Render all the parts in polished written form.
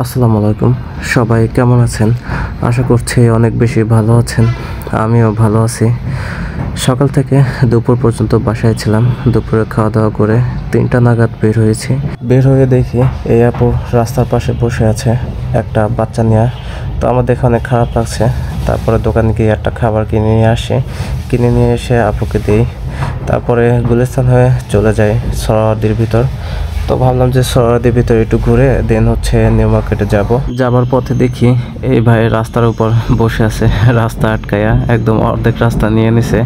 আসসালামু আলাইকুম। সবাই কেমন আছেন? আশা করছি অনেক বেশি ভালো আছেন। আমিও ভালো আছি। সকাল থেকে দুপুর পর্যন্ত বাসায় ছিলাম। দুপুরে খাওয়া দাওয়া করে 3টা নাগাদ বের হয়েছি। বের হয়ে দেখি এই আপু রাস্তার পাশে বসে আছে একটা বাচ্চা নিয়ে। তো আমার দেখে অনেক খারাপ লাগছে। তারপরে দোকানে গিয়ে একটা খাবার কিনে নিয়ে আসি। কিনে নিয়ে এসে আপুকে দিই। তারপরে গুলিস্তান হয়ে চলে যাই সরাওয়ার্দীর ভিতর। তো ভাবলাম যে সরাওয়ার্দীর ভিতরে একটু ঘুরে দেন নিউ মার্কেটে যাবার পথে দেখি এই ভাই রাস্তার উপর বসে আছে, রাস্তা আটকায়া একদম অর্ধেক রাস্তা নিয়ে নিছে।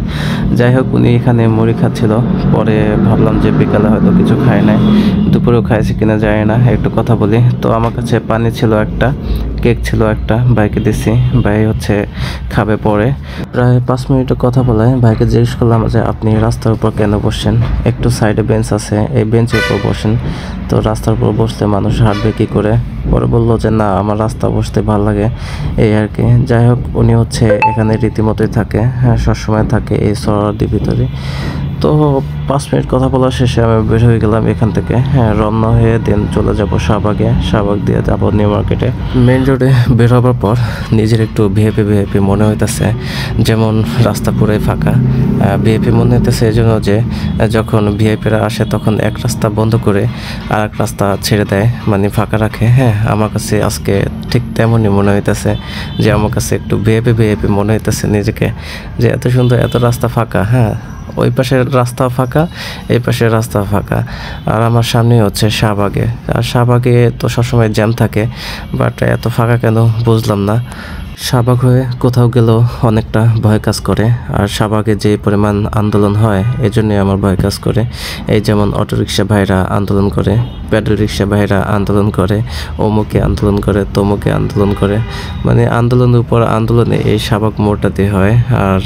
যাই হোক, উনি এখানে মুড়ি খাচ্ছিল। পরে ভাবলাম যে বিকালে হয়তো কিছু খায় নাই, দুপুরেও খাইছে কিনা যায় না, একটু কথা বলি। তো আমার কাছে পানি ছিল একটা, কেক ছিল একটা, ভাইকে দিছি। ভাই খাবে পরে। প্রায় 5 মিনিটের কথা বলে ভাইকে জিজ্ঞেস করলাম যে আপনি রাস্তার উপর কেন বসছেন? একটু সাইডে বেঞ্চ আছে, এই বেঞ্চের উপর বসেন। তো রাস্তার উপর বসলে মানুষ হাঁটবে কী করে? পরে বললো যে না, আমার রাস্তা বসতে ভালো লাগে, এই আর কি। যাই হোক, উনি এখানে রীতিমতোই থাকে, হ্যাঁ, সবসময় থাকে এই সরাওয়ার্দীর ভিতরে। তো 5 মিনিট কথা বলা শেষে আমি বের হয়ে গেলাম এখান থেকে, হ্যাঁ, রওনা হয়ে দেন চলে যাব শাহবাগে। শাহবাগ দিয়ে যাব নিউ মার্কেটে। মেইন রোডে বের হবার পর নিজের একটু ভিআইপি মনে হইতেছে, যেমন রাস্তা পুরোই ফাঁকা। ভিআইপি মনে হইতেছে এই জন্য যে যখন ভিআইপিরা আসে তখন এক রাস্তা বন্ধ করে আর এক রাস্তা ছেড়ে দেয়, মানে ফাঁকা রাখে। হ্যাঁ, আমার কাছে আজকে ঠিক তেমনই মনে হইতেছে যে আমার কাছে একটু ভিআইপি মনে হইতেছে নিজেকে, যে এত সুন্দর, এত রাস্তা ফাঁকা। হ্যাঁ, ওই পাশের রাস্তা ফাঁকা, এই পাশের রাস্তা ফাঁকা। আর আমার সামনে শাহবাগে। আর শাহবাগে তো সবসময় জ্যাম থাকে, বাট এত ফাঁকা কেন বুঝলাম না। শাহবাগ হয়ে কোথাও গেলেও অনেকটা ভয় কাজ করে। আর শাহবাগে যে পরিমাণ আন্দোলন হয়, এই জন্যই আমার ভয় কাজ করে। এই যেমন অটোরিকশা ভাইরা আন্দোলন করে, প্যাডেল রিক্সা ভাইরা আন্দোলন করে, অমুকে আন্দোলন করে, তমুকে আন্দোলন করে, মানে আন্দোলনের উপর আন্দোলনে এই শাহবাগ মোড়টাতে হয়। আর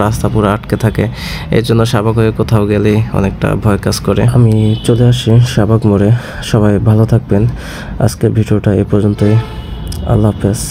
রাস্তা পুরো আটকে থাকে, এই জন্য শাহবাগ হয়ে কোথাও গেলেই অনেকটা ভয় কাজ করে। আমি চলে আসি শাহবাগ মোড়ে। সবাই ভালো থাকবেন। আজকের ভিডিওটা এই পর্যন্তই। আল্লাহ হাফেজ।